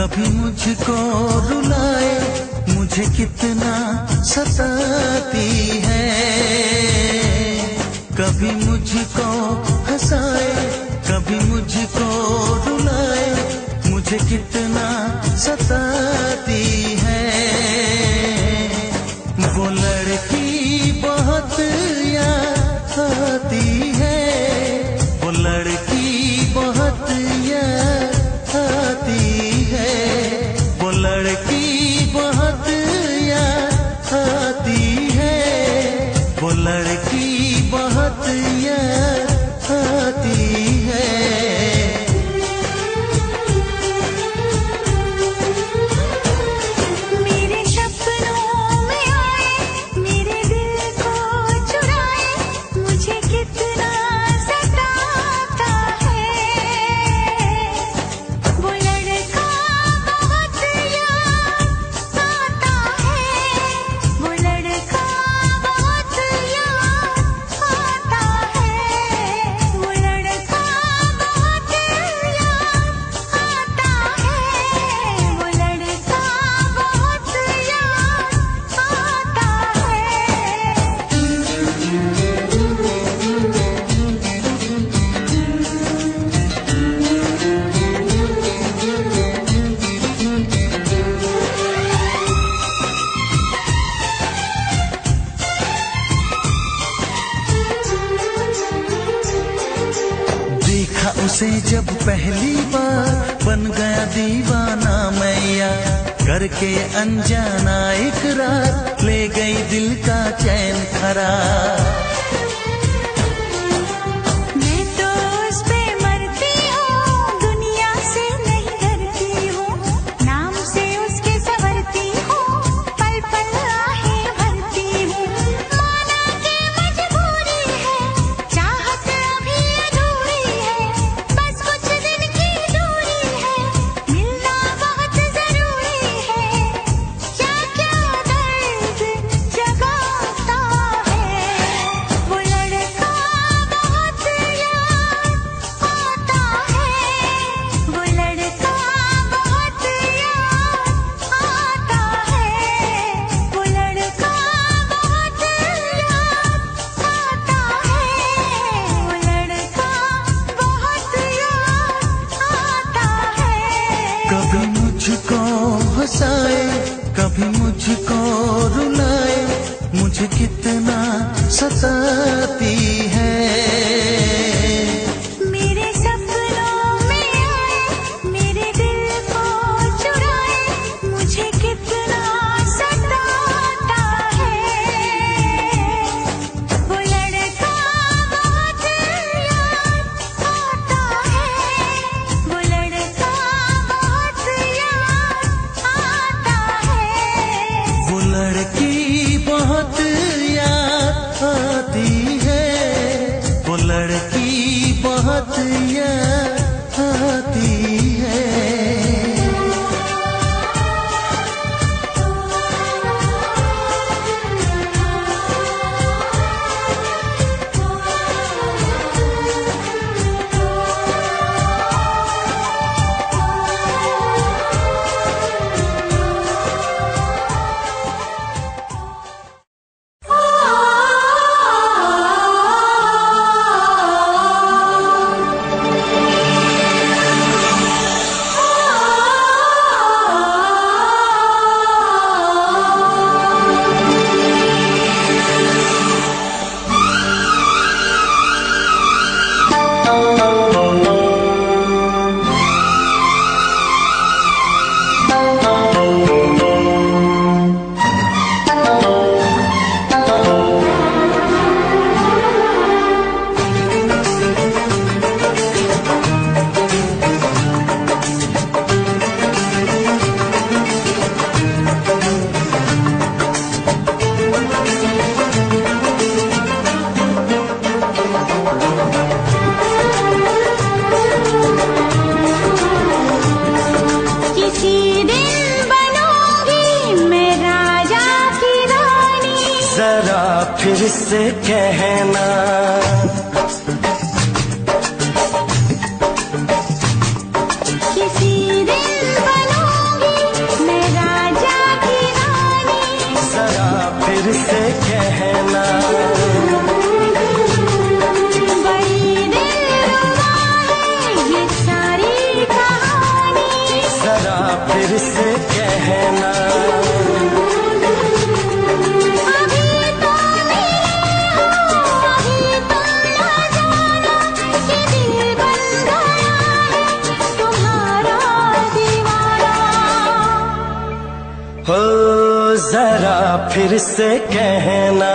कभी मुझको रुलाए, मुझे कितना सताती है। कभी मुझको हंसाए, कभी मुझको रुलाए, मुझे कितना सताती है। वो लड़की बहुत याद आती है, वो लड़की बहुत याद आती है, वो लड़की बहुत याद आती है, वो लड़की बहुत याद आती है। मेरे सपनों में आए, मेरे दिल को चुराए, मुझे कितना सताता है। वो लड़का बहुत याद आता है, वो लड़का बहुत याद आता है, वो लड़का बहुत याद आता है, वो लड़का बहुत याद आता देखा उसे जब पहली बार, बन गया दीवाना मैया, करके अनजाना इकरार, ले गई दिल का चैन करार। मैं तो उस पे मरती हूँ, दुनिया से नहीं डरती हूँ, नाम से उसके संवरती हूँ, पल पल आहें भरती हूँ। माना कि मजबूरी है, चाहत अभी अधूरी है, बस कुछ दिन की दूरी है, मिलना बहुत जरूरी है। क्या क्या दर्द जगाता है, वो लड़का बहुत याद आता है, वो लड़का बहुत याद आता है, वो लड़का बहुत याद आता है, वो लड़का बहुत याद आता है। कभी मुझको हंसाए, कभी मुझको रुलाए, मुझे कितना सताती है। मेरे सपनों में आए, मेरे दिल को चुराए, मुझे कितना सताता है। वो लड़का बहुत याद आता है, वो लड़का बहुत याद आता है। वो लड़की बहुत याद आती है, वो लड़की बहुत याद आती है। फिर से कहना किसी दिन बनूंगी जरा फिर से कहना,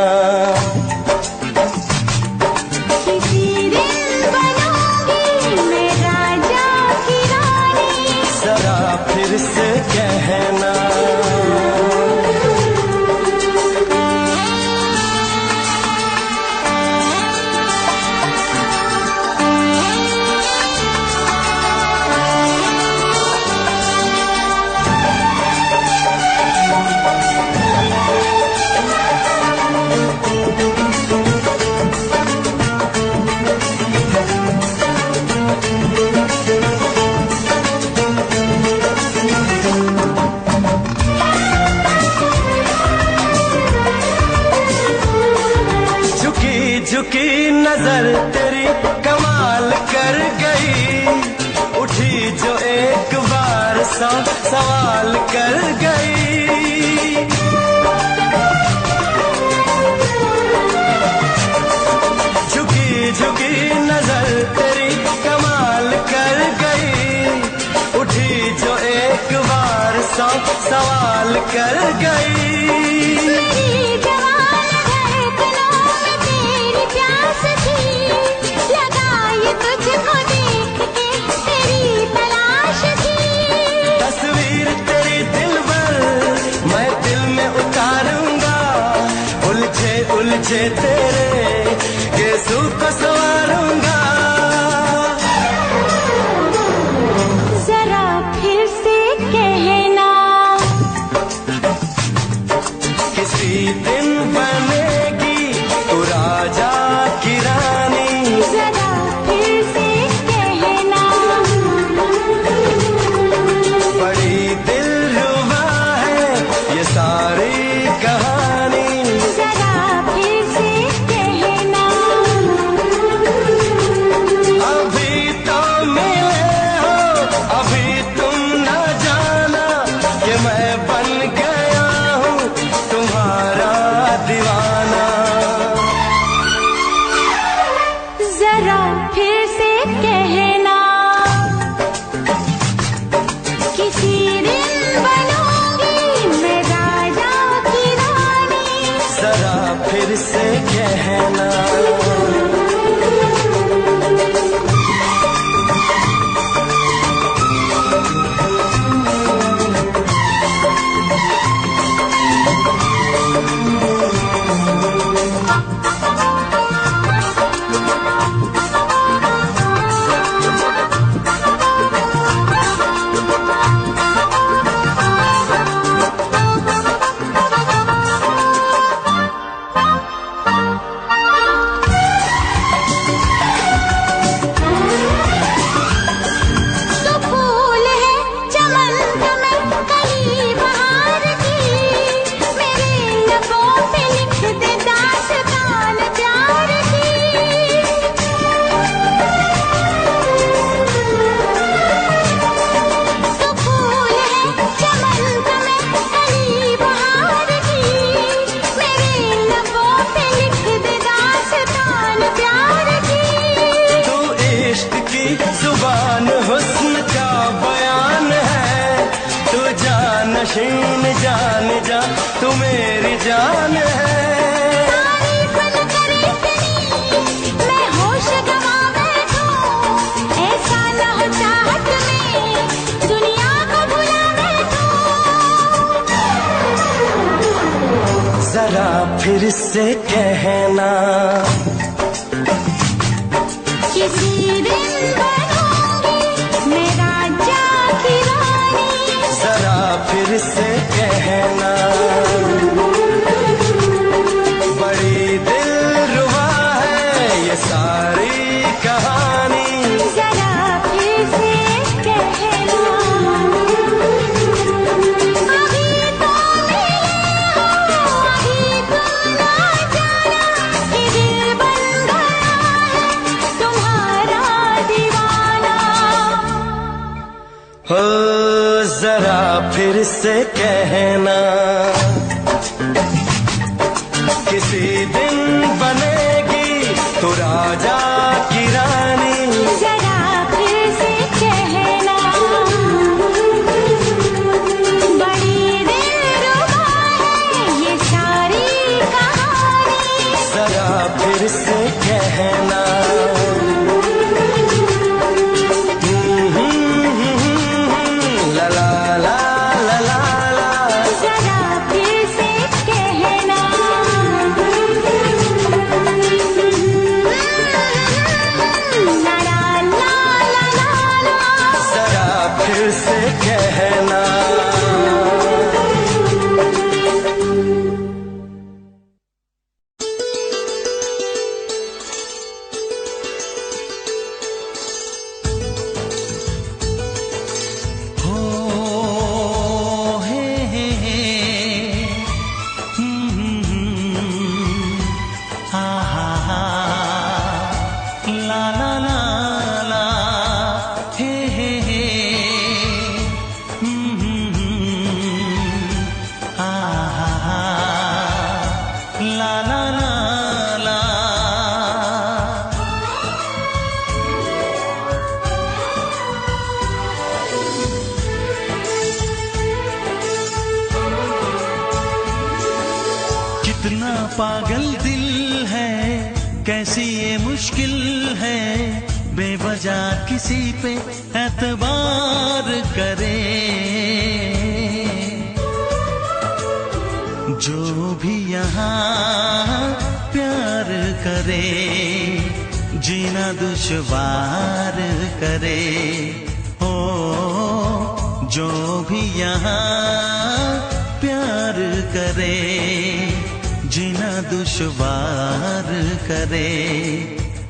किसी दिन बनूंगी मैं राजा की रानी। जरा फिर से कहना। झुकी नजर तेरी कमाल कर गई, उठी जो एक बार सवाल कर गई। झुकी झुकी नजर तेरी कमाल कर गई, उठी जो एक बार सवाल कर गई। उलझे तेरे गेसू को संवारूंगा। जरा फिर से कहना, किसी दिन बनेगी तू राजा की रानी। जरा फिर से कहना, बड़ी दिलरुबा है ये सारी कहानी। जरा फिर से कहना, किसी दिन बनूंगी मैं राजा की रानी। जरा फिर से कहना। जुबान हुस्न का बयान है, तू जानशीन जान जा तू मेरी जान है। तारीफ न करे तेरी मैं होश गंवा बैठूं, ऐसा न हो चाहत में दुनिया को भुला बैठूं। जरा फिर से कहना, किसी दिन बनूंगी मैं राजा की रानी। जरा फिर से कहना, बड़ी दिलरुबा है ये सारी कहानी। जरा फिर से कहना, अभी तो मिले हो अभी तो ना जाना, ये दिल बन गया है तुम्हारा दीवाना। हो जरा फिर से कहना, किसी दिन बनेगी तू राजा की रानी। जरा फिर से कहना, बड़ी दिलरुबा है पागल दिल है, कैसी ये मुश्किल है, बेवजह किसी पे एतबार करे। जो भी यहाँ प्यार करे, जीना दुश्वार करे। ओ जो भी यहाँ प्यार करे, जीना दुश्वार करे।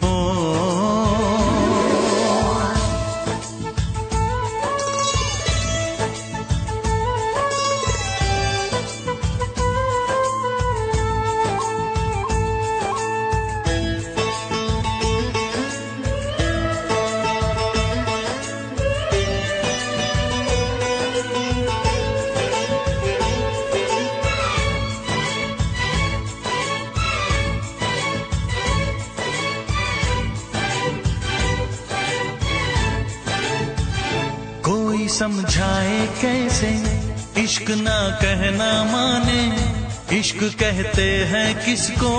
ओ कोई समझाए कैसे, इश्क ना कहना माने। इश्क कहते हैं किसको,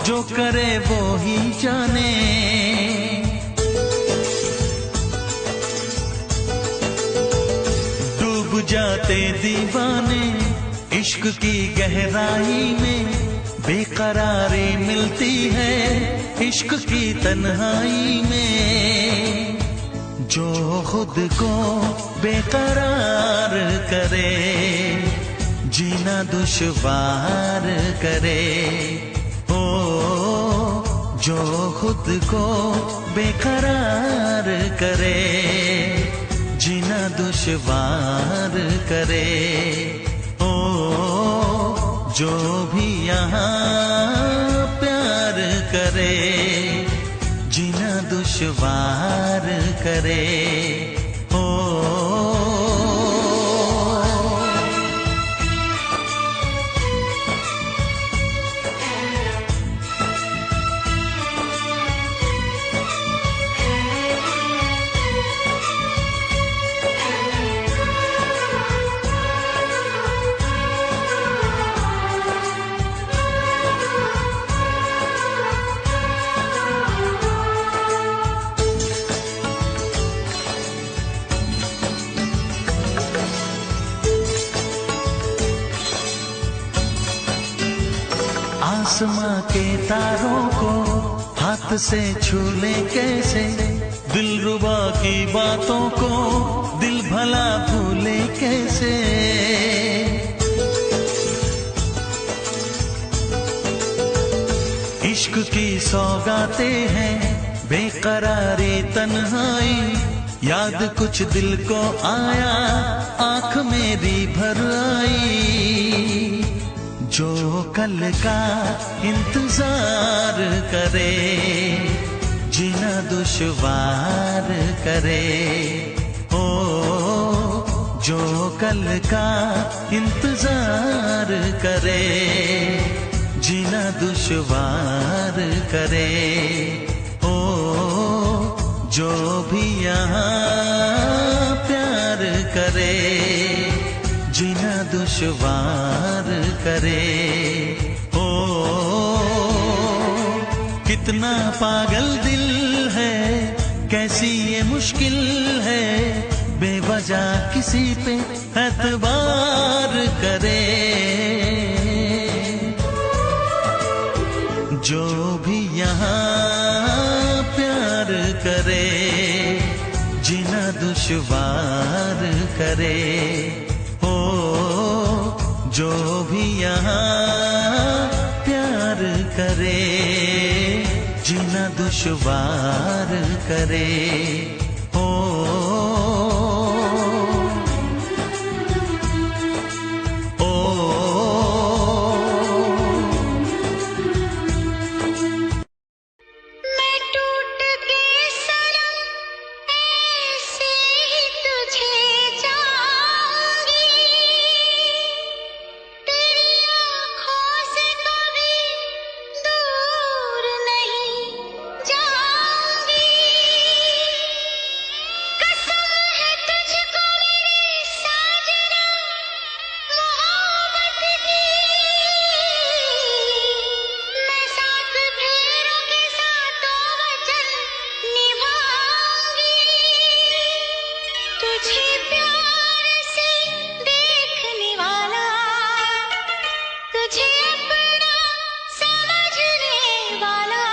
जो करे वो ही जाने। डूब जाते दीवाने इश्क की गहराई में, बेकरारी मिलती है इश्क की तन्हाई में। जो खुद को बेकरार करे, जीना दुश्वार करे। ओ जो खुद को बेकरार करे, जीना दुश्वार करे। ओ जो भी यहाँ प्यार करे, जीना दुश्वार करे। ओ आसमां के तारों को हाथ से छू ले कैसे, दिलरुबा की बातों को दिल भला भूले कैसे। इश्क की सौगातें हैं बेकरारी तन्हाई, याद कुछ दिल को आया आंख मेरी भर आई। जो कल का इंतजार करे, जीना दुश्वार करे। ओ जो कल का इंतजार करे, जीना दुश्वार करे। ओ जो भी यहाँ प्यार करे, जीना दुश्वार करे। ओ कितना पागल दिल है, कैसी ये मुश्किल है, बेवजह किसी पे एतबार करे। जो भी यहाँ प्यार करे, जीना दुश्वार करे। ओ जो भी यहाँ प्यार करे, जीना दुश्वार करे। ओ मैं टूट के सनम ऐसे ही तुझे जाऊंगी, तेरी आँखों से कभी दूर नहीं जाऊंगी। तुझे प्यार से देखने वाला, तुझे अपना समझने वाला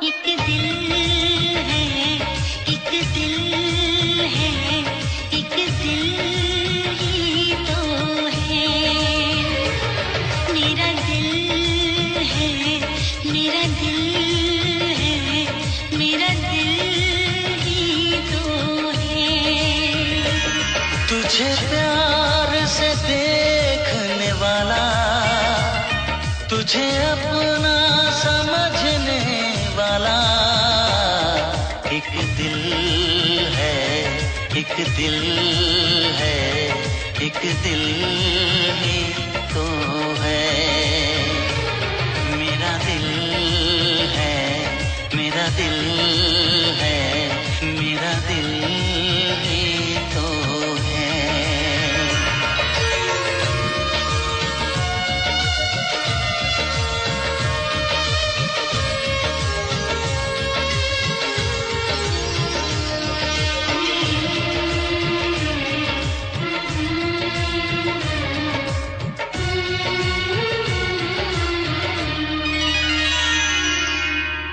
एक दिल है, एक दिल है, एक दिल ही तो है। मेरा दिल है, मेरा दिल है, मेरा दिल ही तो है। तुझे प्यार से देखने वाला, तुझे अपना समझने वाला एक दिल है, एक दिल है, एक दिल ही तो है। मेरा दिल है, मेरा दिल है, मेरा दिल ही तो है।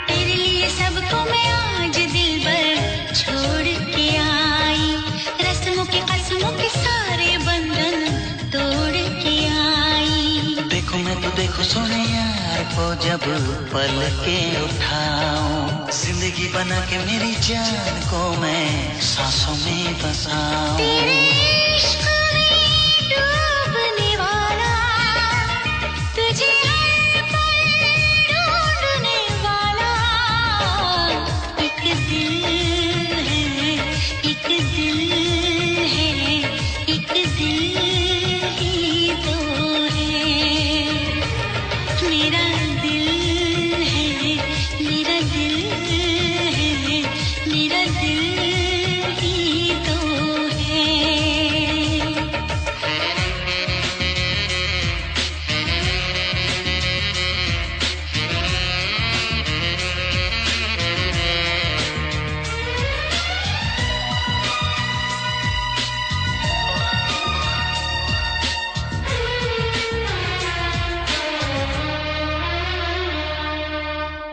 तेरे लिए सबको मैं आज दिल भर छोड़ के आई, रस्मों के कसमों के सारे बंधन तोड़ के आई। देखो मैं तो देखो सोने यार को जब पल के उठाऊं, जिंदगी बना के मेरी जान को मैं सांसों में बसाऊं। तेरे इश्क में डूबने वाला, तुझे हर पल ढूंढने वाला एक दिल है, एक दिल है, एक दिल ही तो है। मेरा दिल है, मेरा दिल है, मेरा दिल ही तो है।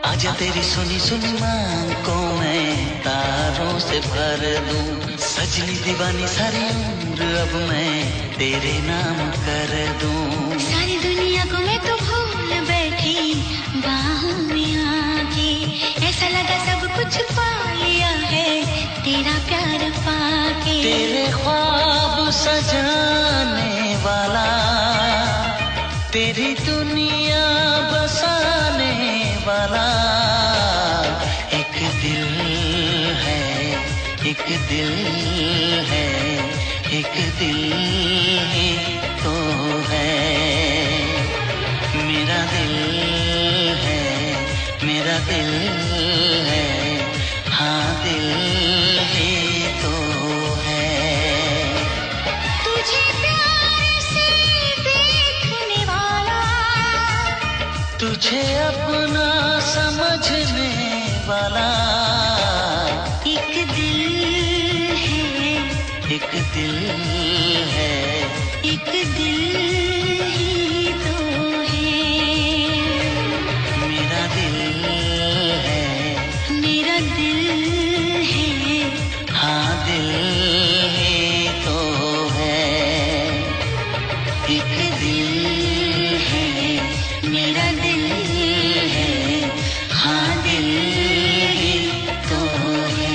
आजा तेरी सुनी सुनी मांग को मैं तारों से भर दूं, सजनी दीवानी सारी उम्र अब मैं तेरे नाम कर दूं। सारी दुनिया को मैं तो भूल बैठी बाहों में आके, ऐसा लगा सब कुछ पा लिया है तेरा प्यार पाके। तेरे ख्वाब सजाने वाला, तेरी दुनिया बसाने वाला एक दिल है, एक दिल है, एक दिल ही तो है। मेरा दिल है, मेरा दिल है, हाँ दिल ही तो है। तुझे प्यार से देखने वाला, तुझे अपना समझने वाला एक दिल है, एक दिल है, एक दिल ही तो है। मेरा दिल है, मेरा दिल है, हाँ दिल ही तो है। एक दिल है, मेरा दिल है, हाँ दिल ही तो है।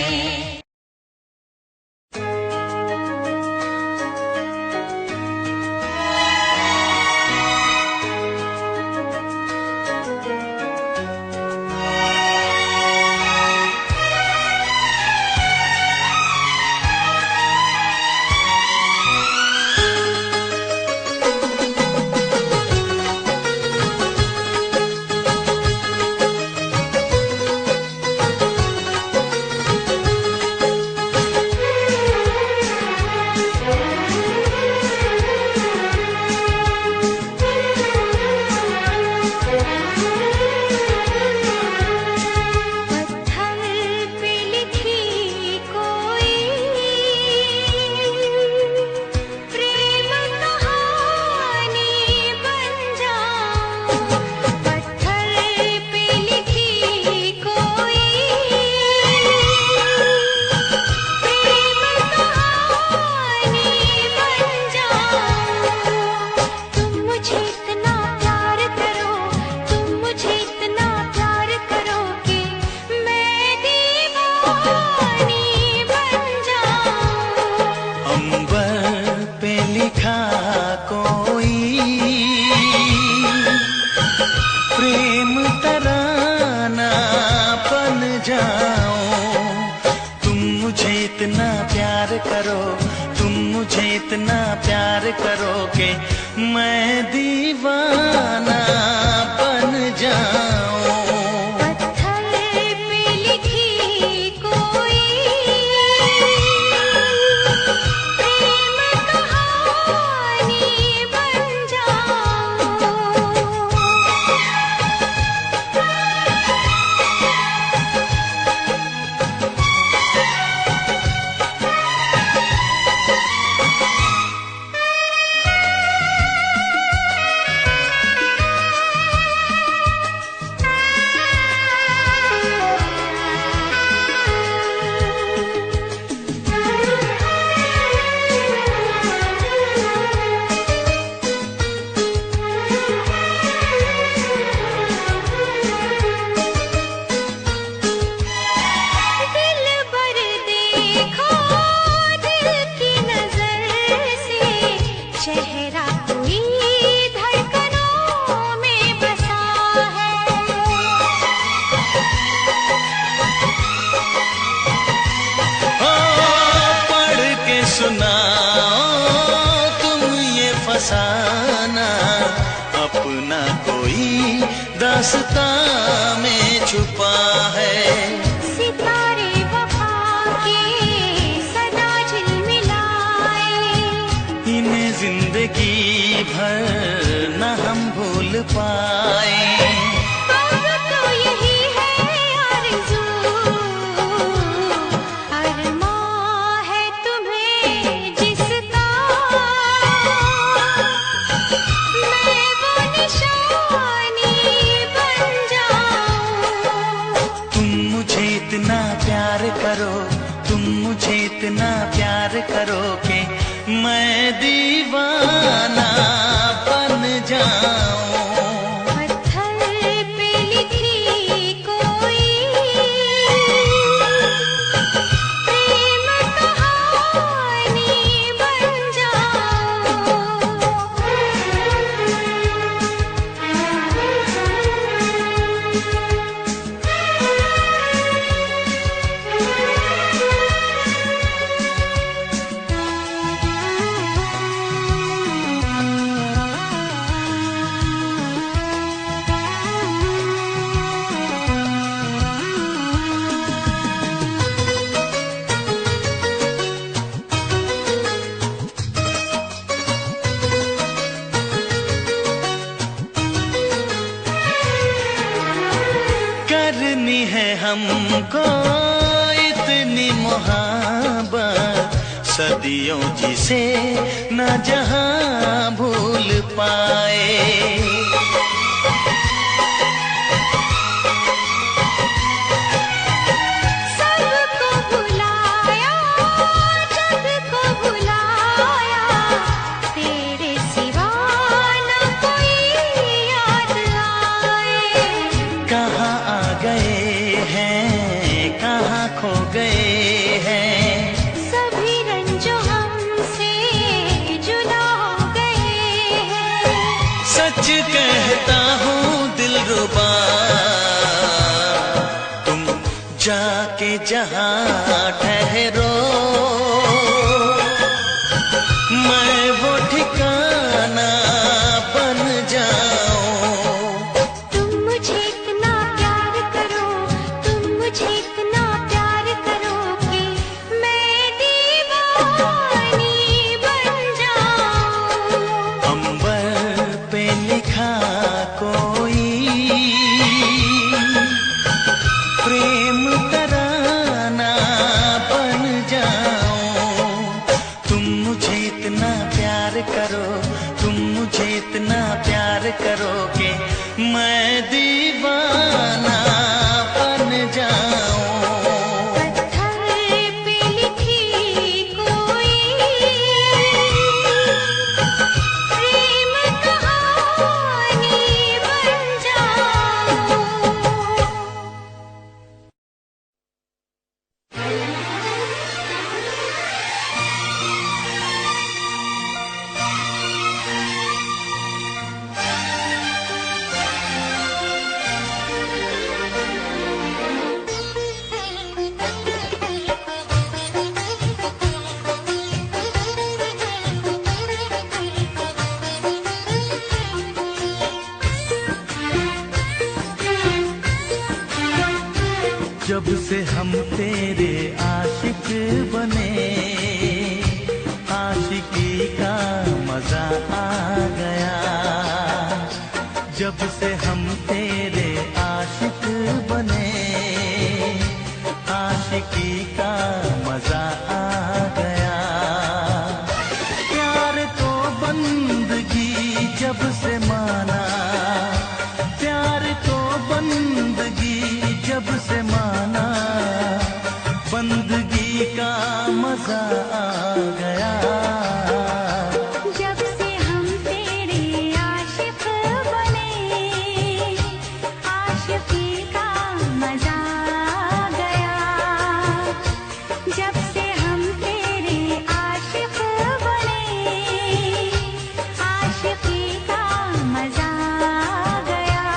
इतना प्यार करो, तुम मुझे इतना प्यार करो कि मैं दीवाना बन जाऊं। पत्थर पे लिखी कोई प्रेम कहानी बन जाऊं। चेहरा कोई धड़कनों में बसा है। ओ पढ़ के सुनाओ तुम ये फसाना, अपना कोई दास्तां में छुपा है। सितारे वफा के सदा झिलमिलाए, इन्हें जिंदगी भर न हम भूल पाए। अब तो यही है आरज़ू, अरमां है तुम्हें जिसका, मैं वो निशानी बन जाऊं। तुम मुझे इतना प्यार करो, तुम मुझे इतना प्यार करो कि मैं दीवाना बन जाऊं। पत्थर पे लिखी कोई प्रेम कहानी बन जाऊं। करनी है हमको इतनी मोहब्बत, सदियों जिसे न जहां भूल पाए। सबको भुलाया, जग को भुलाया, तेरे सिवा न कोई याद आए। कहाँ आ गए हैं, कहाँ खो गए हैं, सभी रंजो हमसे जुदा हो गए हैं। सच कहता हूँ दिलरुबा, तुम जाके जहाँ ठहरो, मैं वो ठिकाना बन जाऊं। तुम मुझे इतना प्यार करो, तुम मुझे इतना प्यार करो कि मैं दीवानी बन जाऊं। अंबर पे लिखा कोई प्रेम तराना बन हम तेरे आशिक बने, आशिकी का मजा आ गया। जब से हम तेरे आशिक बने, आशिकी का मजा आ गया। प्यार को बंदगी जब से माना, प्यार को बंदगी जब से माना, बंदगी का मजा आ गया। जब से हम तेरे आशिक बने, आशिकी का मजा आ गया। जब से हम तेरे आशिक बने, आशिकी का मजा आ गया।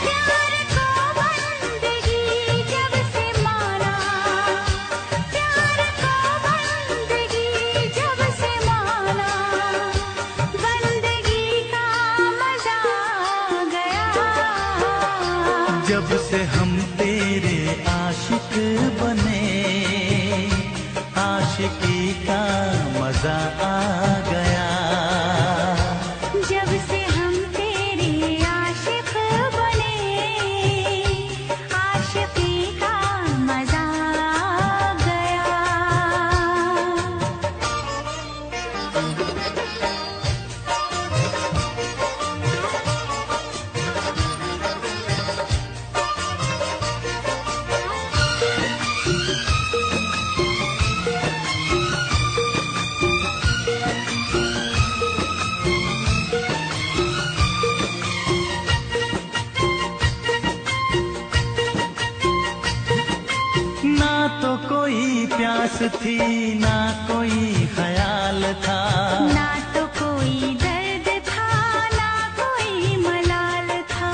प्यार को बंदगी जब से माना, प्यार को बंदगी जब से माना, बंदगी का मजा आ गया। जब से हम तेरे आशिक बने, आशिकी का मजा आ गया। जब से हम तेरे आशिक बने, आशिकी का मजा आ गया। ना तो कोई प्यास थी, ना कोई ख्याल था, ना तो कोई दर्द था, ना कोई मलाल था।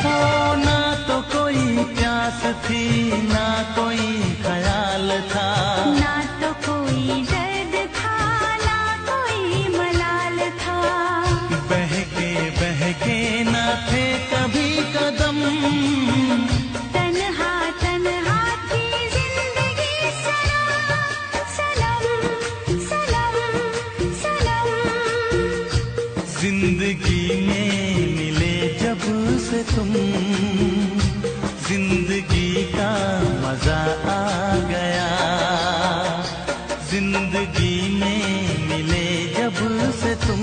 ओ ना तो कोई प्यास थी, ना कोई ख्याल था, ना तो कोई दर्द था, ना कोई मलाल था। बहके ना थे कभी कदम, तन्हा तन्हा थी जिंदगी सनम, सनम, सनम, सनम। जिंदगी में मिले जब से तुम, जिंदगी का मजा आ गया। जिंदगी में मिले जब से तुम,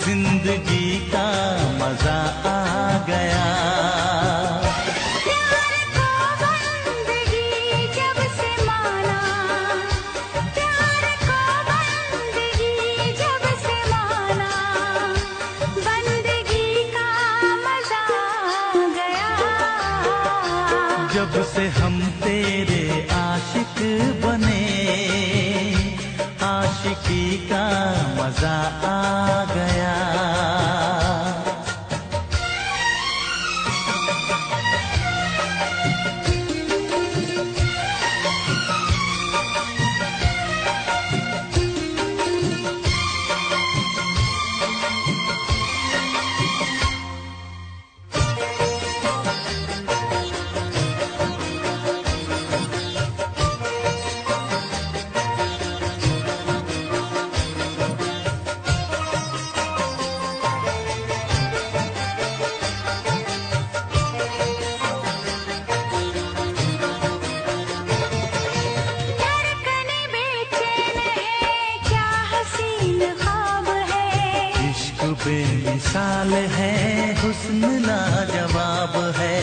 जिंदगी का मजा आ गया। प्यार को बंदगी जब से माना, प्यार को बंदगी जब से माना, बंदगी का मजा आ गया। जब से हम तेरे आशिक बने, आशिकी का मजा आ गया। धड़कने बेचैन है, क्या हसीन ख्वाब है। इश्क बेमिसाल है, हुस्न लाजवाब है।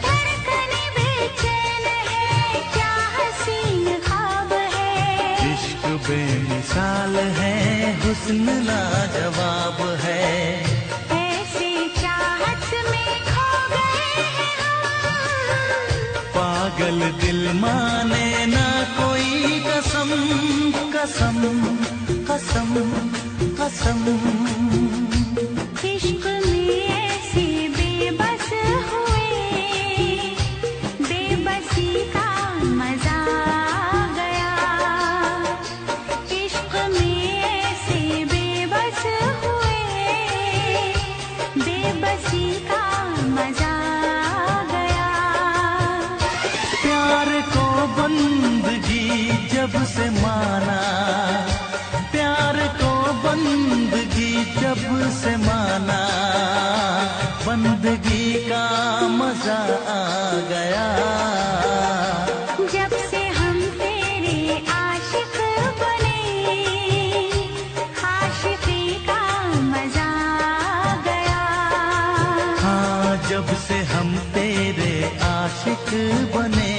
धड़कने बेचैन है, क्या हसीन ख्वाब है। इश्क बेमिसाल है, हुस्न लाजवाब है। ऐसी चाहत में खो गए हैं हम, पागल दिल माने ना कोई कसम, कसम, कसम, कसम। इश्क में ऐसे बेबस हुए, बेबसी का मजा आ गया। जब से माना, प्यार को बंदगी जब से माना, बंदगी का मजा आ गया। जब से हम तेरे आशिक बने, आशिकी का मजा आ गया। हाँ, जब से हम तेरे आशिक बने,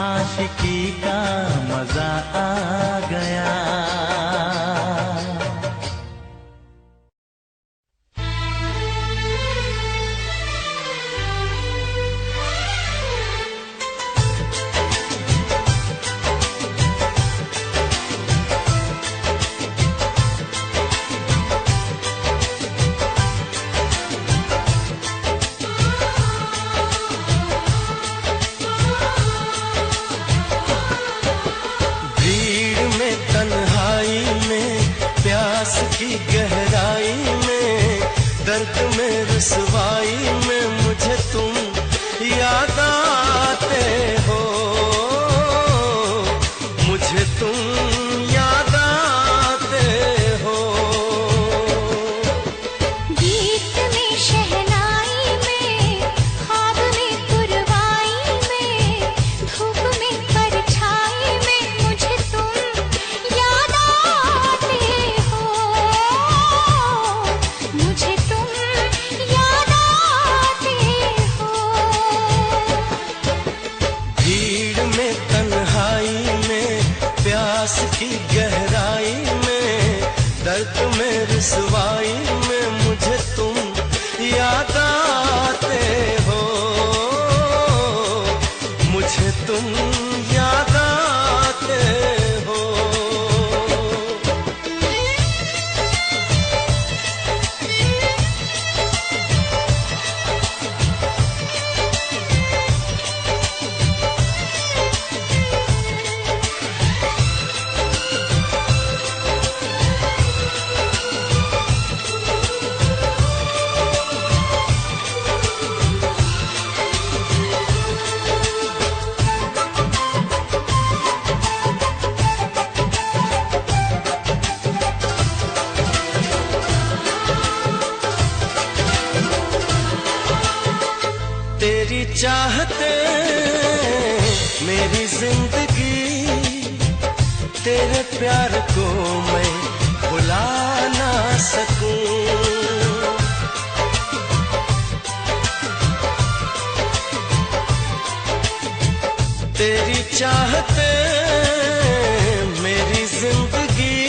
आशिकी का मजा आ गया। की गहराई में, दर्द में, रुसवाई में मुझे तुम याद आते हो, मुझे तुम याद आते हो। गीत में, शहनाई में, ख्वाब में, पुरवाई में, धूप में, परछाई में मुझे तुम याद आते हो, मुझे तुम याद आते हो। भीड़ में, तन्हाई में, प्यास की गहराई में, दर्द में, रुसवाई में मुझे तुम याद आते हो, मुझे तुम याद आते हो। तेरी चाहते मेरी जिंदगी, तेरे प्यार को मैं भुला ना सकूं। तेरी चाहते मेरी जिंदगी,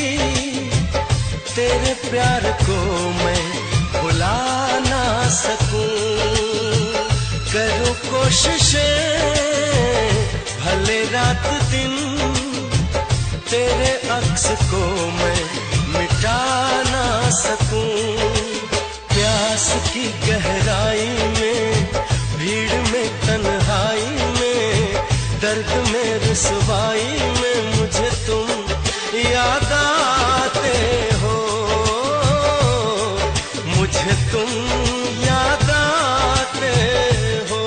तेरे प्यार को मैं भुला ना सकूं। करूं कोशिशें भले रात दिन, तेरे अक्स को मैं मिटा ना सकूं। प्यास की गहराई में, भीड़ में, तन्हाई में, दर्द में, रुसवाई में मुझे तुम याद आते हो, मुझे तुम याद आते हो।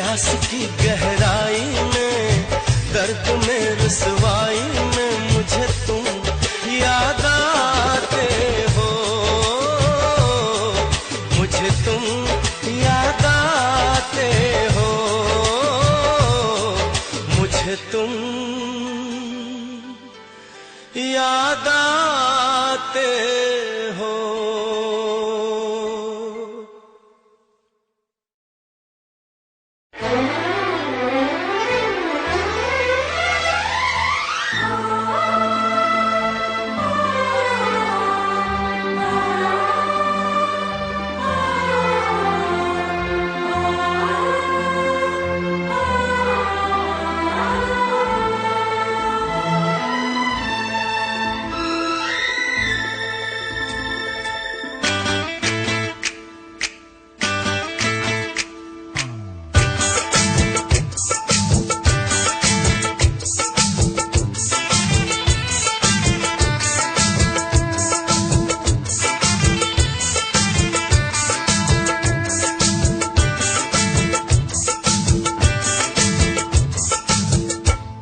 प्यास की गहराई में, दर्द में रुसवाई में मुझे तुम याद आते हो, मुझे तुम याद आते हो, मुझे तुम याद आते हो।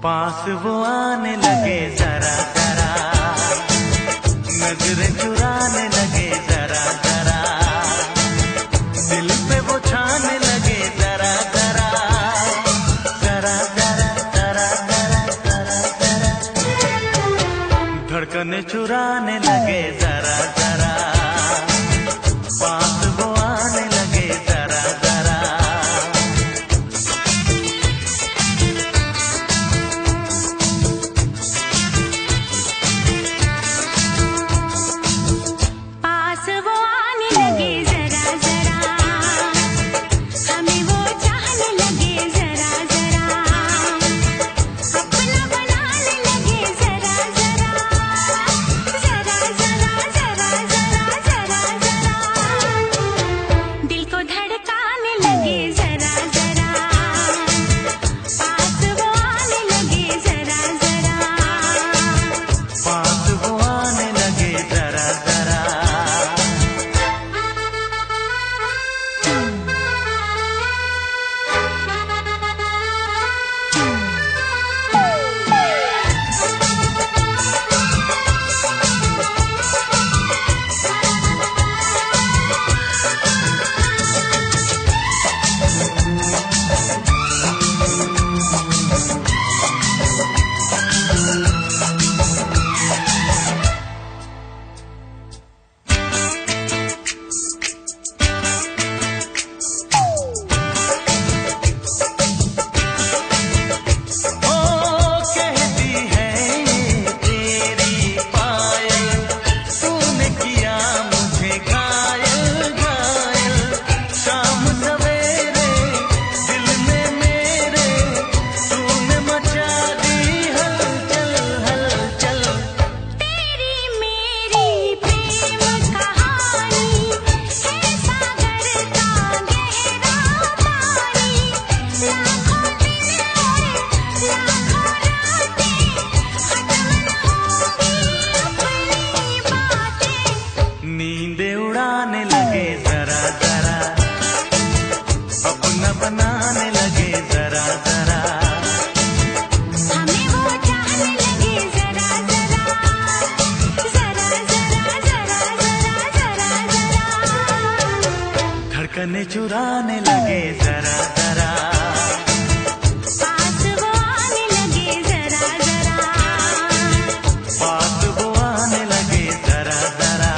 पास वो आने लगे जरा जरा, नजरें चुराने लगे जरा जरा, दिल पे वो छाने लगे जरा जरा, जरा जरा जरा जरा जरा जरा, धड़कने चुराने लगे जरा जरा, पास वो आने लगे जरा जरा। धड़कने चुराने लगे जरा जरा, पास वो आने लगे जरा जरा, पास वो आने लगे जरा जरा।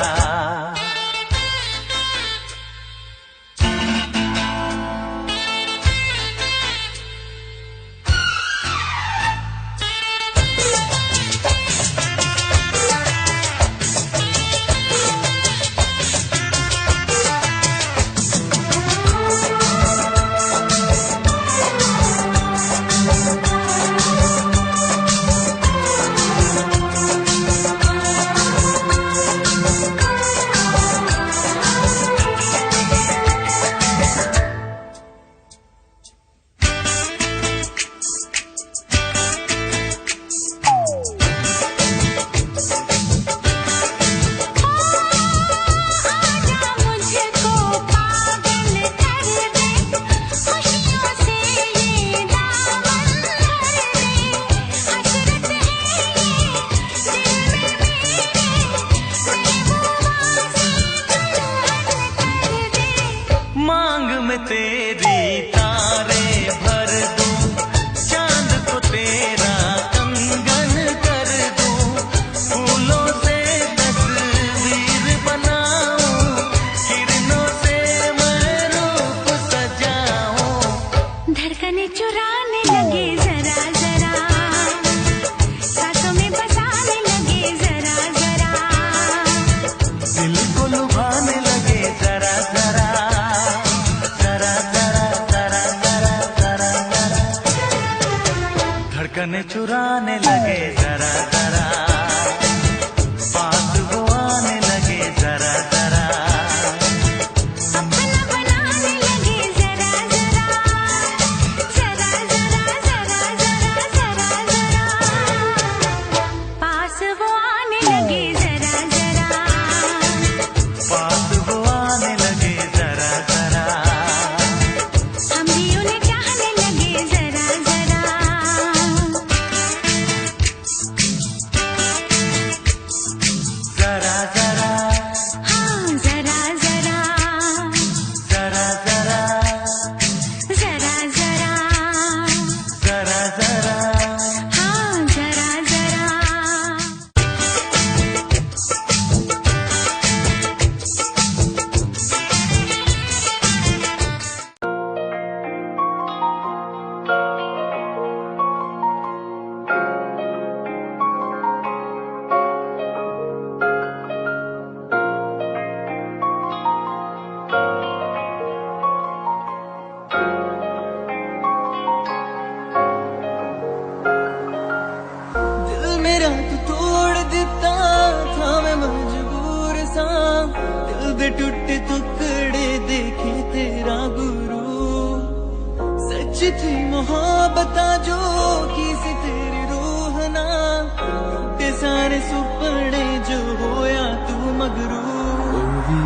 धड़कने चुराने लगे जरा जरा, सांसों में बसाने लगे जरा जरा, दिल को लुभाने लगे जरा जरा, जरा जरा जरा जरा जरा जरा, धड़कने चुराने लगे जरा जरा, पास वो आने लगे जरा जरा, अपना बनाने लगे जरा जरा, जरा जरा जरा जरा जरा जरा, पास वो आने लगे जरा जरा, पास वो आने लगे जरा जरा, हम भी उन्हें चाहने लगे जरा जरा, जरा जरा, हाँ जरा जरा, जरा जरा, जरा जरा, जरा जरा। हाँ जरा जरा। दिल मेरा तू तोड़ दिता था, मैं मजबूर सा, दिल दे टुटे टुकड़े देखे तेरा गुरु, सच थी मोहब्बत जो की सी तेरी रूह ना, टूटे सारे सुपने जो होया तू मगरू, ओ भी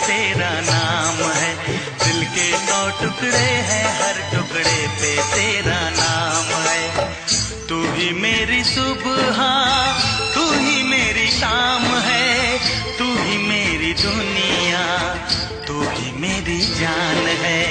तेरा नाम है, दिल के 100 टुकड़े हैं, हर टुकड़े पे तेरा नाम है। तू ही मेरी सुबह, तू ही मेरी शाम है, तू ही मेरी दुनिया, तू ही मेरी जान है।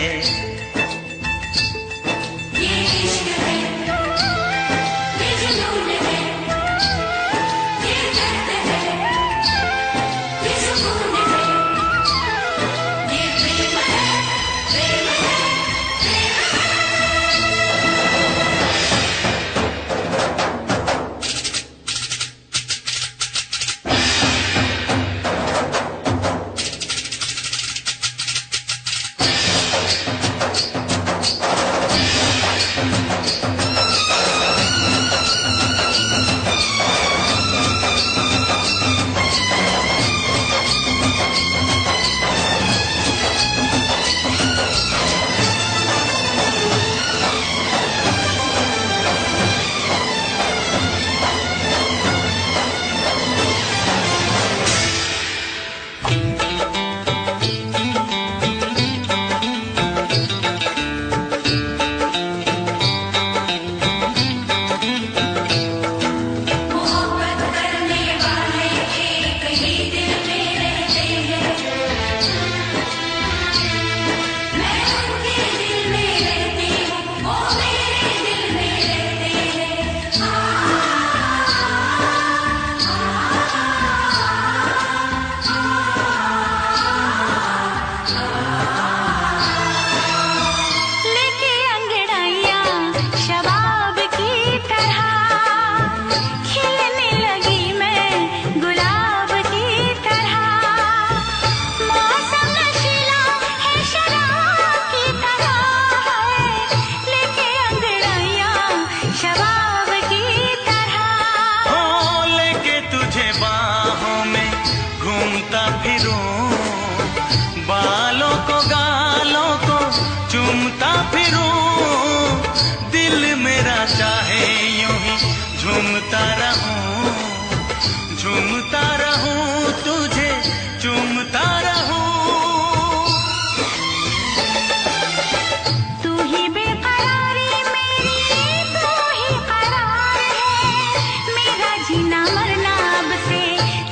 फिरूं, दिल मेरा चाहे यूं ही झूमता रहूं, झूमता रहूं, तुझे चूमता रहूं। तू ही बेकरारी मेरी, तू ही करार है, मेरा जीना मरना अब से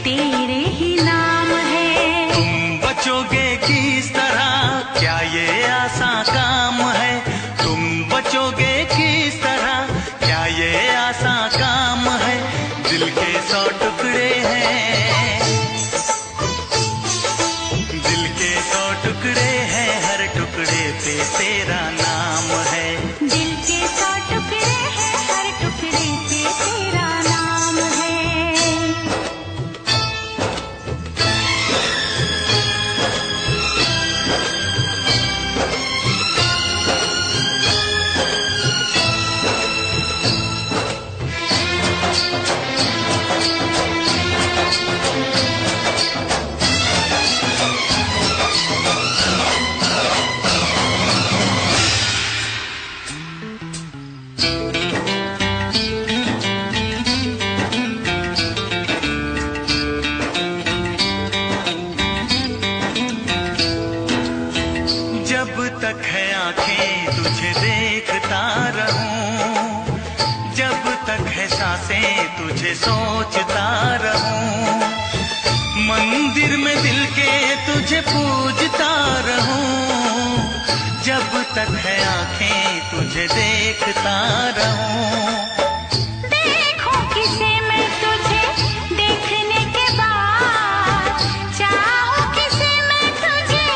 तेरे ही नाम है। तुम बचोगे किस तरह, क्या ये आसान काम है? तुम बचोगे किस तरह, क्या ये आसान काम है? दिल के 100 टुकड़े हैं, दिल के 100 टुकड़े हैं, हर टुकड़े पे तेरा नाम है। दिल के 100 टुकड़े हैं, हर टुकड़े पे तेरा नाम है। जब तक है आंखें तुझे देखता रहूं, जब तक है सांसें तुझे सोचता रहूं, मंदिर में दिल के तुझे पूजता रहूं, जब तक है आंखें तुझे देखता रहूं। देखूं किसे मैं तुझे देखने के बाद, चाहूं किसे मैं तुझे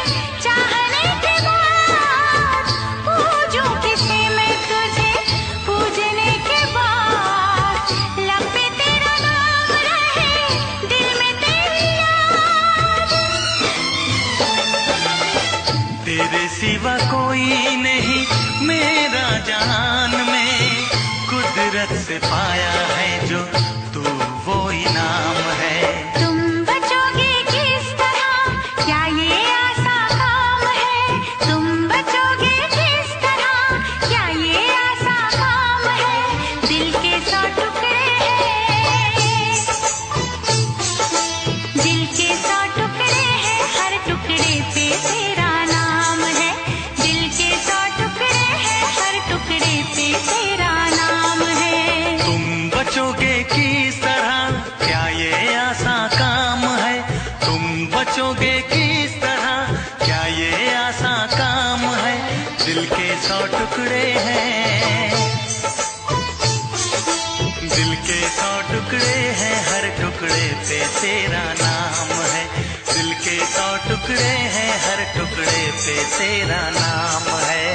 चाहने के बाद, पूजूं किसे मैं तुझे पूजने के बाद, लब पे तेरा नाम रहे, दिल में तेरी याद। तेरे सिवा कोई नहीं मेरा जान में, कुदरत से पाया है जो तू वो इनाम है। तुम बचोगे किस तरह, क्या ये आसान काम है? तुम बचोगे किस तरह, क्या ये आसान काम है? दिल के 100 टुकड़े हैं, दिल के 100 टुकड़े हैं, हर टुकड़े पे तेरा नाम है। दिल के 100 टुकड़े हैं, हर टुकड़े पे तेरा नाम है। तुम बचोगे किस तरह, क्या ये आसान काम है? तुम बचोगे किस तरह, क्या ये आसान काम है? दिल के 100 टुकड़े हैं, दिल के 100 टुकड़े हैं, हर टुकड़े पे तेरा नाम है। दिल के 100 टुकड़े हैं, हर टुकड़े पे तेरा नाम है।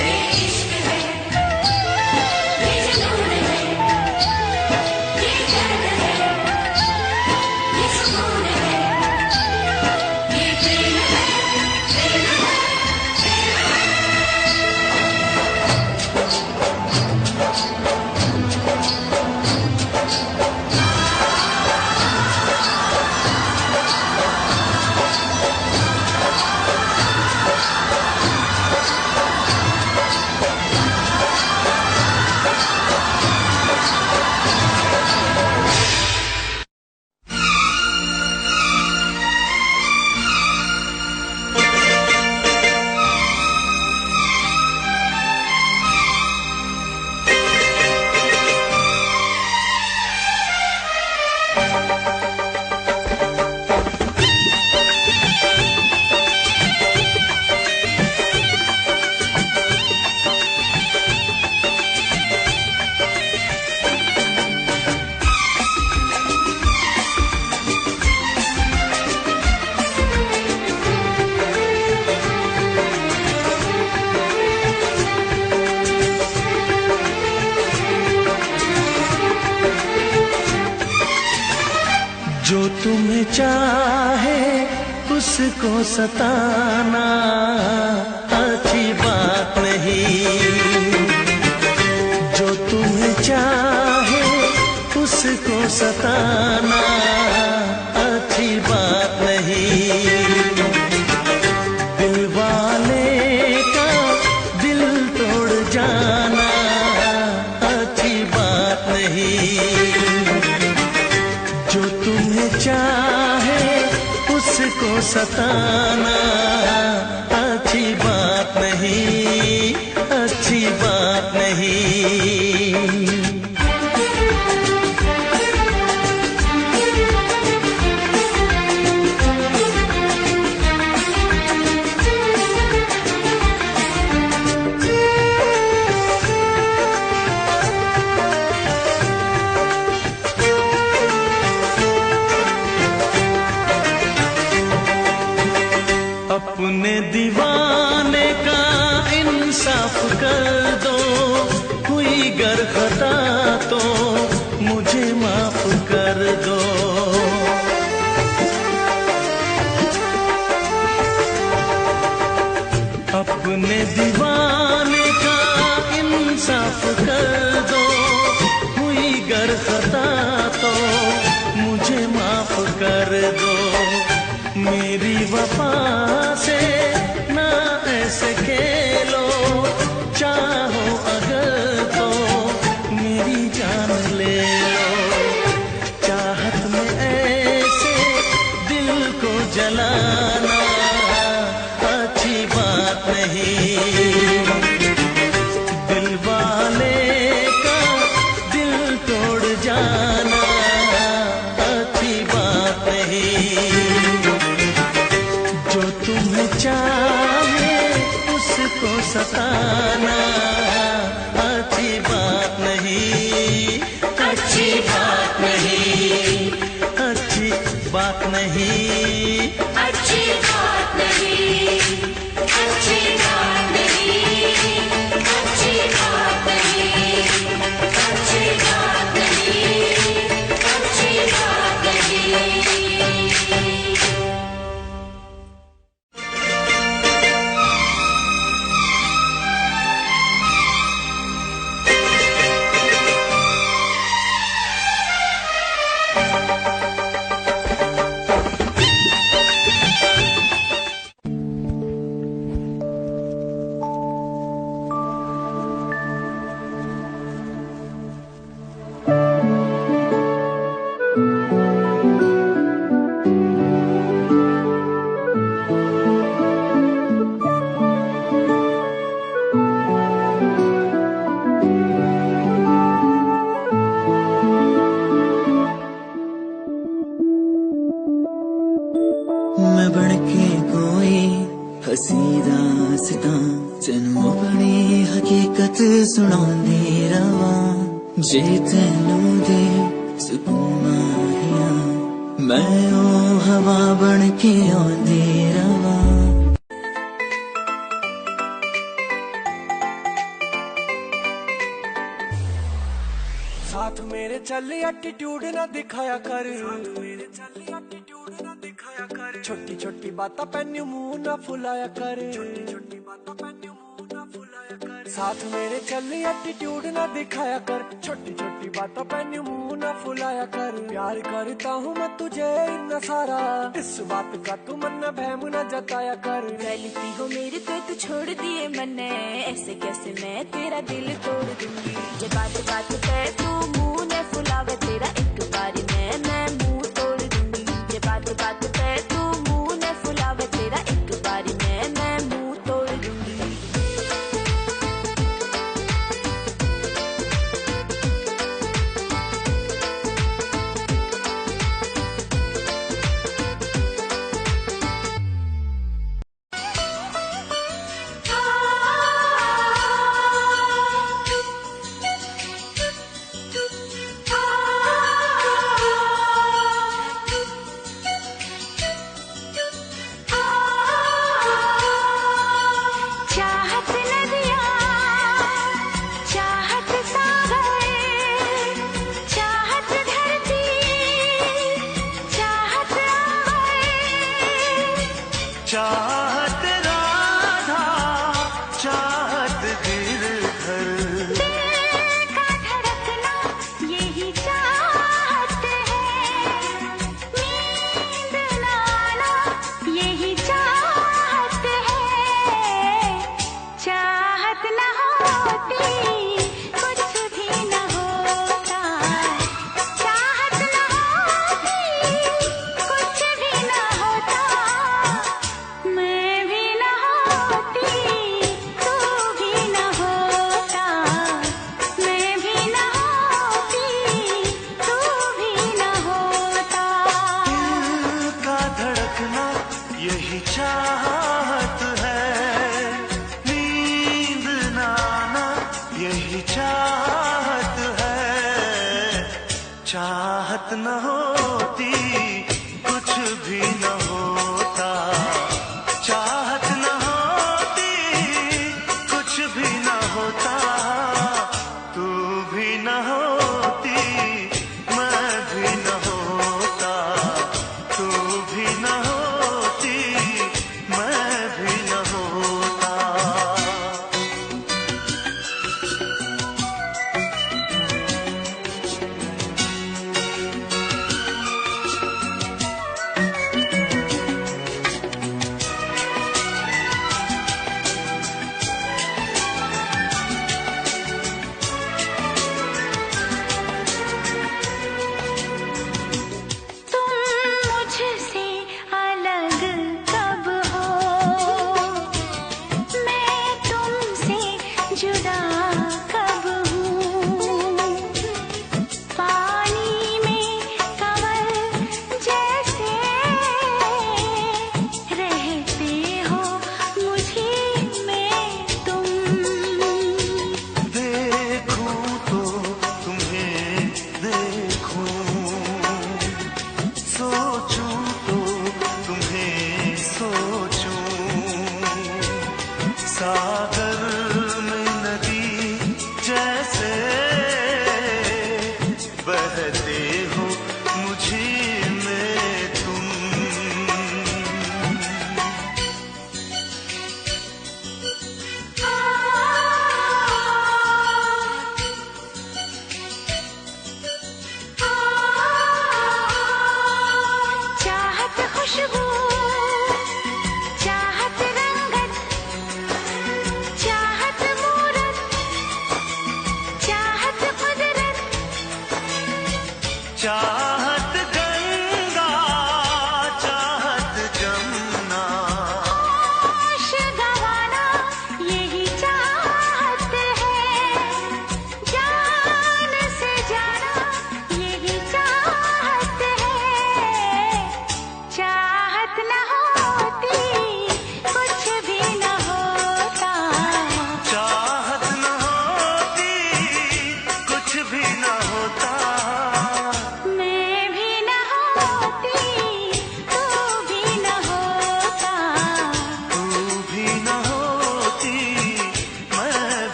जो तुम्हें चाहे उसको सताना अच्छी बात नहीं, जो तुम्हें चाहे उसको सताना अच्छी बात नहीं। दिल वाले का दिल तोड़ जा सताना अच्छी बात नहीं, अच्छी बात नहीं। अपने दीवाने का इंसाफ कर दो, हुई गर खता तो मुझे माफ कर दो। अपने दीवाने का इंसाफ कर दो, हुई गर खता तो मुझे माफ कर दो। मेरी वफा से ना ऐसे खेलो, चाहो अगर तो मेरी जान ले लो। चाहत में ऐसे दिल को जलाना अच्छी बात नहीं। दिल वाले का दिल तोड़ जाना अच्छी बात नहीं। जो तुम्हें चाहे उसको सताना अच्छी बात नहीं, अच्छी बात नहीं, अच्छी बात नहीं, अच्छी बात नहीं, अच्छी बात नहीं, अच्छी बात नहीं, अच्छी बात नहीं, अच्छी बात नहीं। मैं बनके कोई हसी दास्तां तैनू अपनी हकीकत सुनांदी रवां। जे तैनू दे सुकून माहिया मैं ओ हवा बनके आंदी रवां। साथ मेरे चल एटीट्यूड ना दिखाया कर, मेरे चल एटीट्यूड ना दिखाया कर। छोटी छोटी बातें पैन्यू मुंह ना फुलाया कर, छोटी छोटी बातें पैन्यू मुंह ना फुलाया कर। साथ मेरे चल एटीट्यूड ना दिखाया कर, छोटी छोटी बातें पैन्यू मुंह ना फुलाया कर। प्यार करता हूँ मैं तुझे इतना सारा, इस बात का तू मन बहम न जताया कर। गलती हो मेरी तो तू छोड़ दिए मैंने, ऐसे कैसे मैं तेरा दिल तोड़ दूंगी। ये बात बात पे तू मुंह न फुलावे, तेरा एक बारी मैं मुंह तोड़ दूंगी। ये बात बात पे तू मुंह न फुलावे, तेरा एक बारी मैं मुंह तोड़ दूंगी। चाहत राधा चाहत गिरधर, दिल का धड़कना यही चाहत है, नींद ना आना यही चाहत है। चाहत ना होती कुछ भी ना होता, चाहत ना होती कुछ भी ना होता।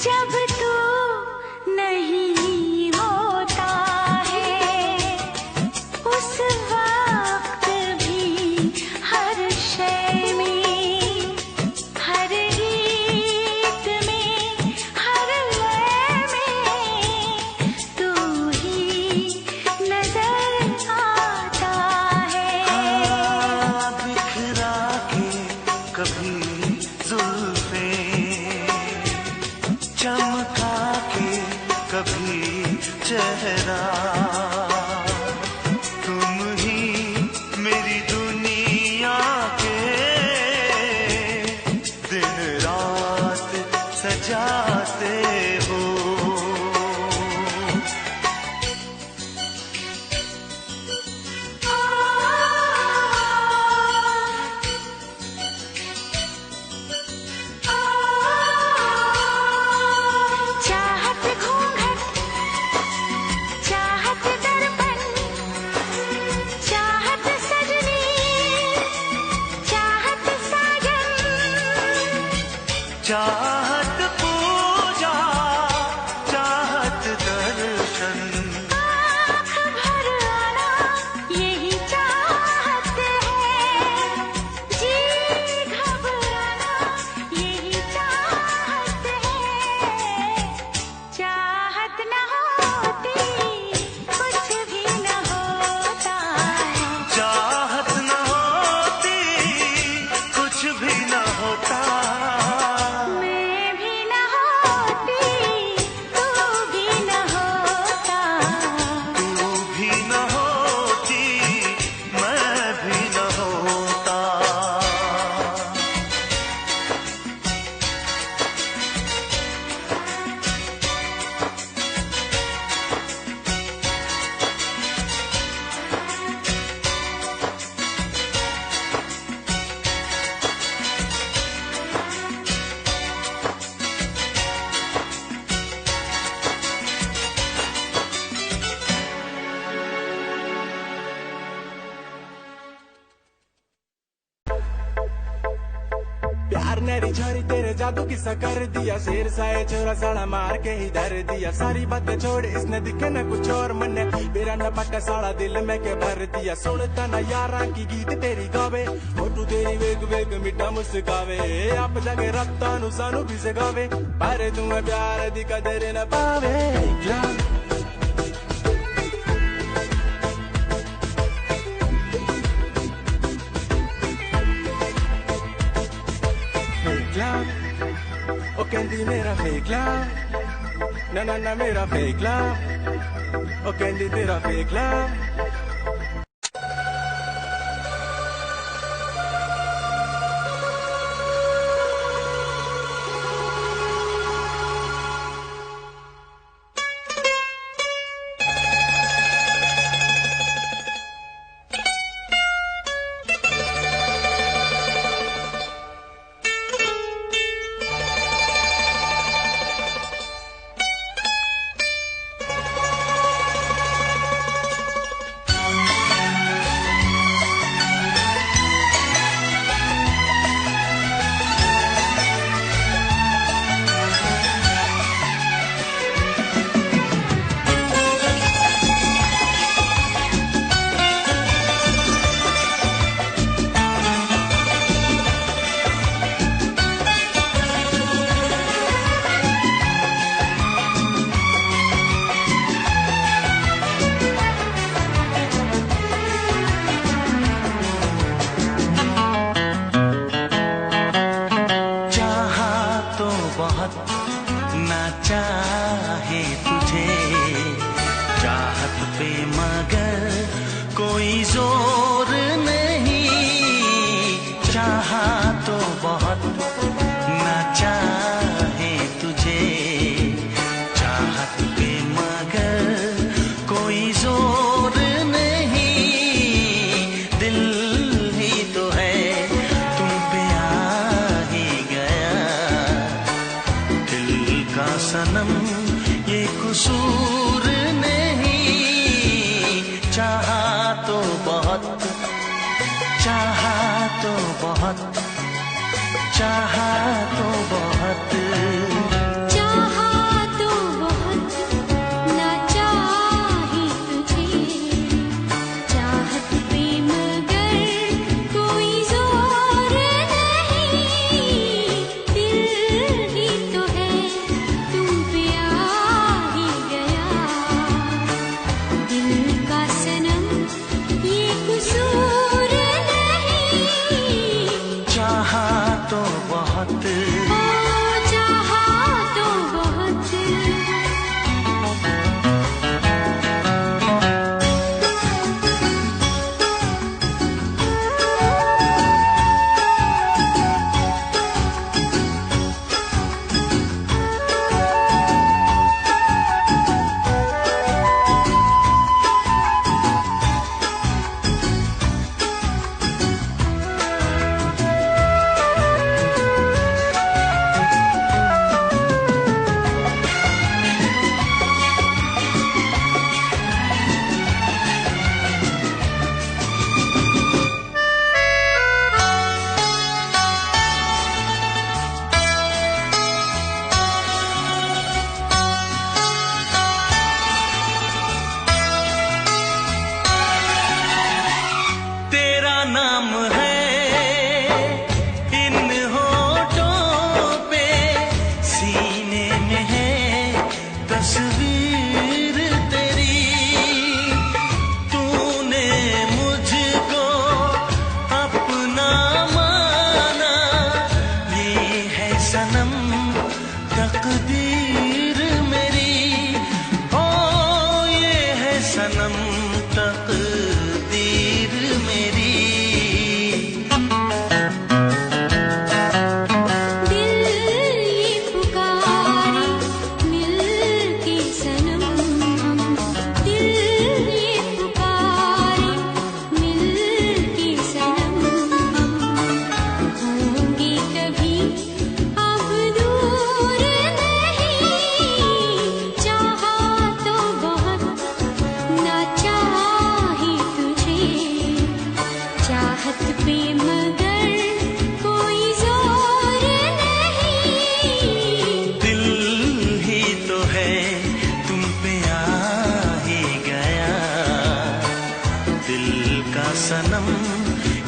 जब तू नहीं होता है उस वक्त भी हर शय में, हर गीत में, हर लय में तू ही नजर आता है। बिखरा के कभी जुल्फे, चमका के कभी चेहरा, तुम ही मेरी दुनिया के दिन रात सजाते हो। चाहत घूंघट, चाहत दर्पण, चाहत सजनी, चाहत साजन, चाहत पूजा, चाहत दर्शन, आँख भर आना यही चाहत है, जी घबराना यही चाहत है। चाहत न होती कुछ भी न होता है, चाहत न होती कुछ भी न होता। मैं भी न होती तू भी न होता। तू भी न होती मैं भी न होता। प्यार नरी छोरी तेरे जादू किस्सा कर दिया, शेर साए छोरा साला मार के ही धर दिया। सारी बातें छोड़ इसने दिखे न कुछ और मन, मेरा न पटा साला दिल में के भर दिया। सुनता न यारा की गीत तेरी गावे, फोटू तेरी वेग वेग मिठा मुस्कावे। आप जाके रखता नु सानू भी सगावे, पर तुम्हें प्यार दी कदर न पावे। ओ कहंदी मेरा फेक लव, ना ना ना मेरा फेक लव, ओ कहंदी तेरा फेक लव। चाहे तुझे चाहत पे मगर कोई जोर नहीं, चाहा तो बहुत ना चाहे तुझे चाहत पे मगर कोई जोर नहीं, दिल ही तो है तुम पे आ ही गया, दिल का सनम ये कसूर नहीं, चाहा तो बहुत, चाहा तो बहुत, चाहा तो बहुत, चाहा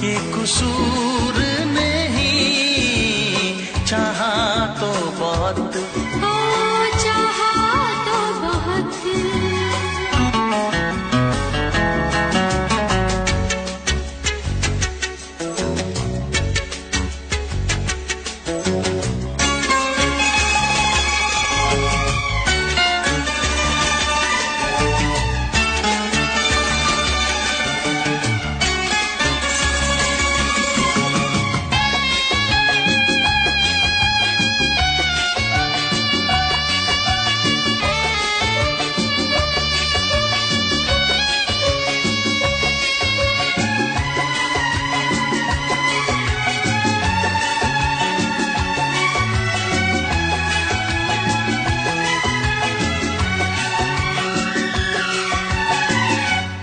ये कसूर नहीं, चाहा तो बहुत, ओ चाहा तो बहुत।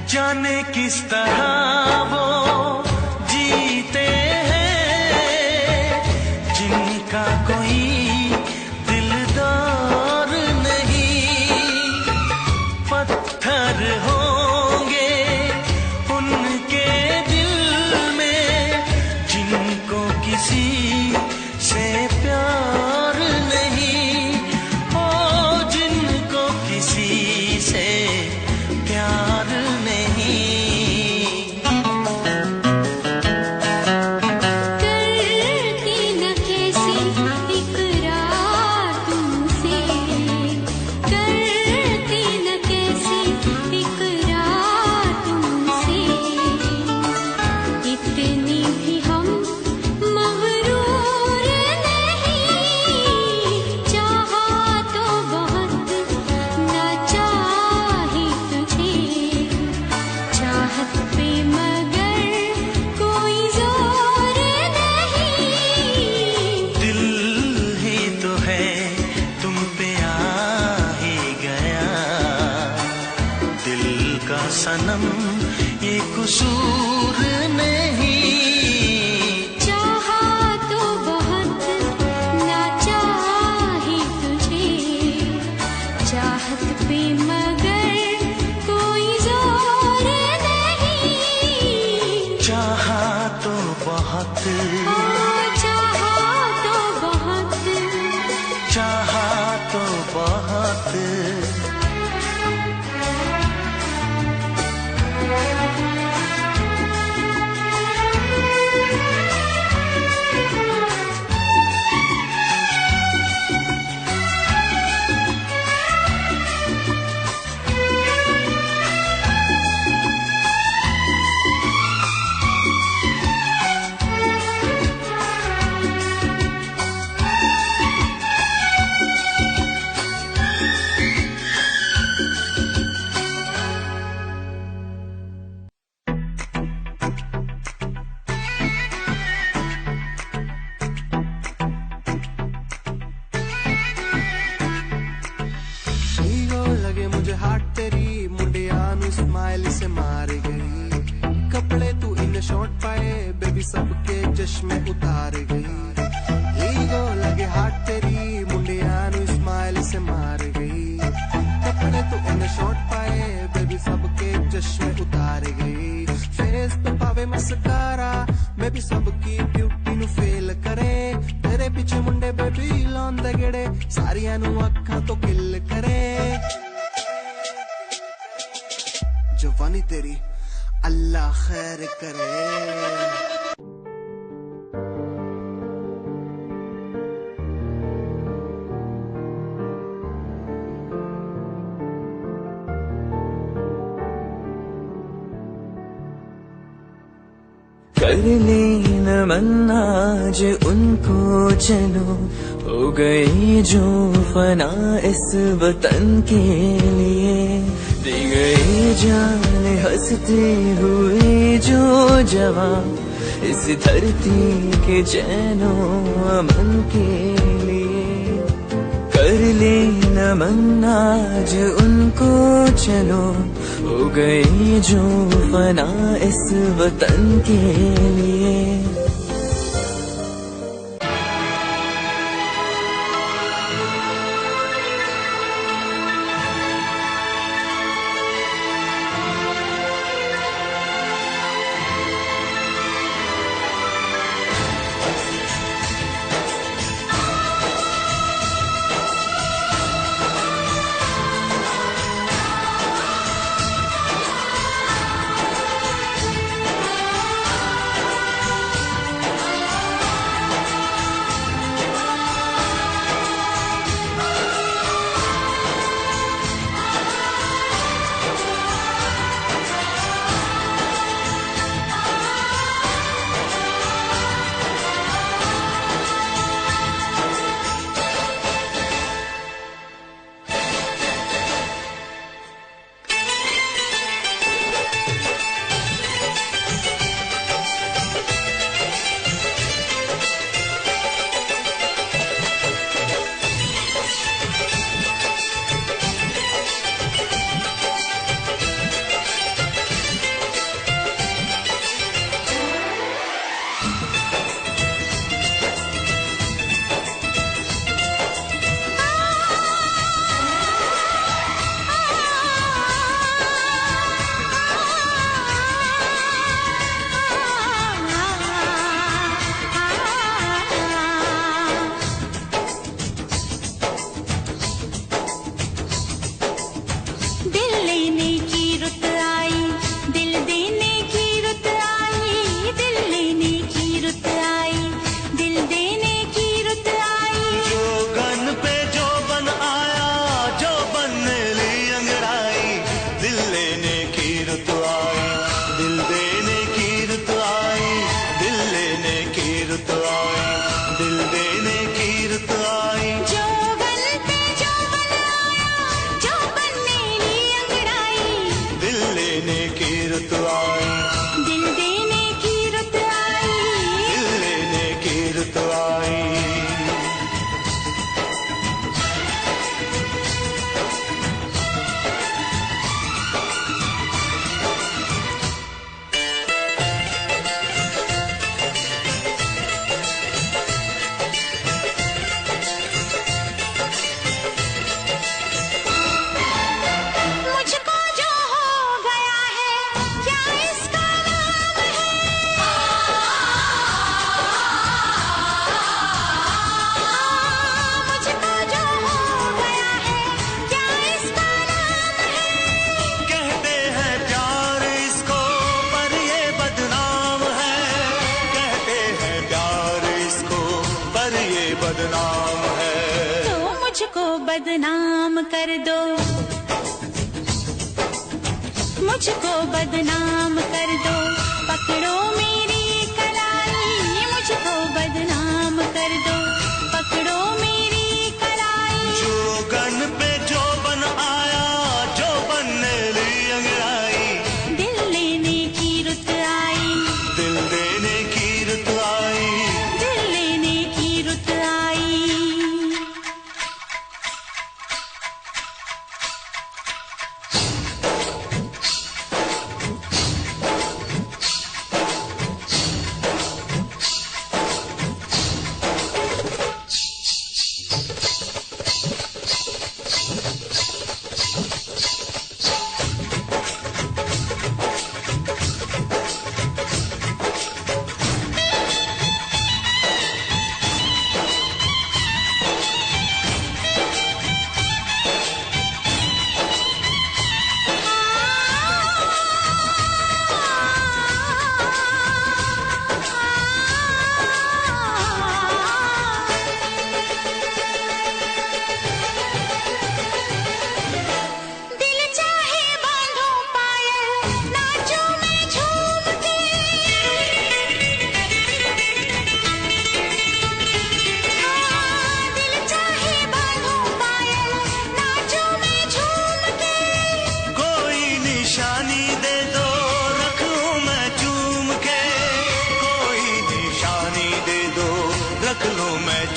जाने किस तरह वो जीते हैं, जिनका कोई दिलदार नहीं। पत्थर होंगे उनके दिल में, जिनको किसी से प्यार नहीं। ओ जिनको किसी से प्यार नहीं। करती न कैसे इकरार तुमसे, करती न कैसे इकरार तुमसे। इतनी भी हम मगरूर नहीं, चाहा तो बहुत न चाही तुझे। चाहत पे मगर कोई जोर नहीं। दिल ही तो है तुम पे आ ही गया, दिल का सनम ये कसूर नहीं। चाहा तो बहुत ना चाही तुझे। चाहत पे मगर कोई जोर नहीं। चाहा तो बहुत, ओ चाहा तो बहुत। चाहा तो बहुत। हीरो लगे मुझे हाट तेरी, मुंडिया नु स्माइल से मार गई। कपड़े तू इन शॉर्ट पाए बेबी सबके चश्मे उतार गई। हीरो लगे हाट तेरी, मुंडिया नु स्माइल से मार गई। कपड़े तू इन शॉर्ट पाए बेबी सबके चश्मे उतार गई। फेस पे पावे मस्कारा बेबी सबकी ब्यूटी नु फेल करे। तेरे पीछे मुंडे बेबी लौंदे गेड़े, सारियां नु अखां तो किल करे। जवानी तेरी अल्लाह खैर करे। कर ले नमन आज उनको चलो, हो गई जो फना इस वतन के लिए। दी गई जान हंसते हुए जो जवान, इस धरती के चैनो अमन के लिए। कर ले नमन आज उनको चलो, हो गई जो फना इस वतन के लिए। बदनाम कर दो, मुझको बदनाम कर दो, पकड़ो मेरी कलाई, मुझको बदनाम कर दो, पकड़ो मेरी कलाई। जोगन पे जो बन आया, जो बनने ली अंगड़ाई, दिल लेने की रुत आई, दिल देने की रुत आई, दिल लेने की रुत आई।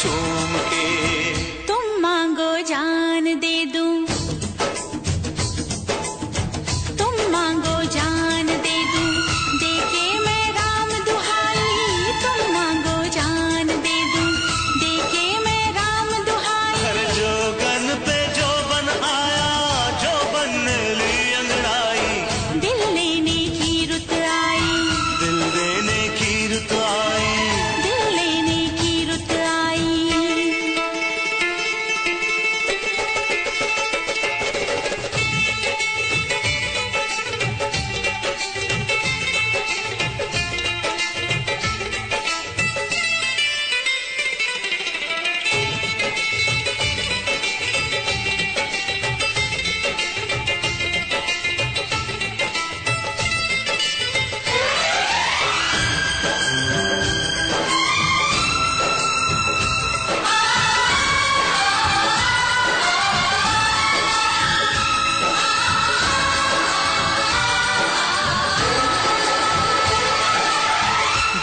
चूम के तुम मांगो जान दे दूं, तुम मांगो जान दे दूं, देके मैं राम दुहाई, तुम मांगो जान दे दूं, देके मैं राम दुहाई। हर जोगन पे जो बन आया, जो बनने ली अंगड़ाई, दिल लेने की रुत आई, दिल देने की रुत आई। दिल लेने की रुत आई।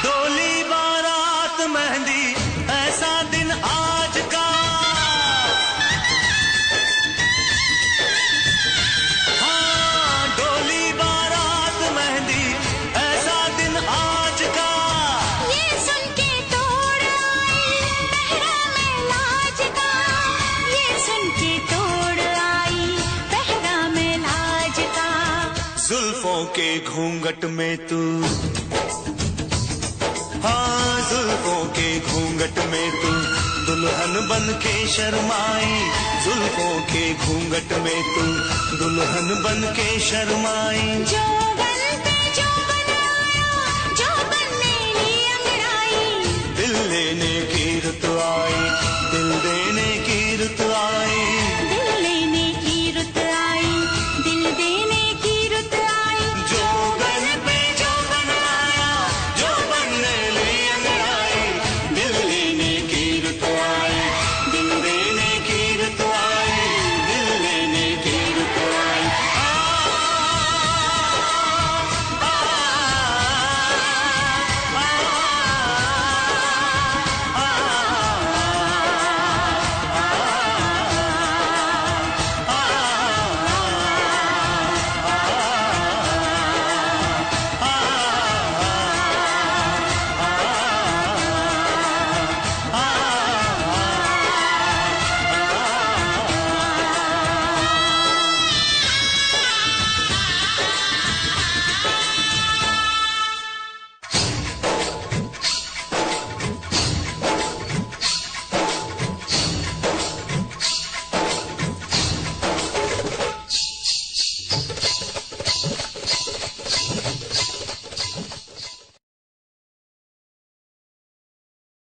डोली बारात मेहंदी ऐसा दिन आज का, हाँ डोली बारात मेहंदी ऐसा दिन आज का। ये सुन के तोड़ आई पहरा में लाज का, ये सुन के तोड़ आई पहरा में लाज का। जुल्फों के घूंघट में तू, हाँ जुल्फों के घूंघट में तू दुल्हन बन के शर्माई, जुल्फों के घूंघट में तू दुल्हन बन के शर्माई। जोगा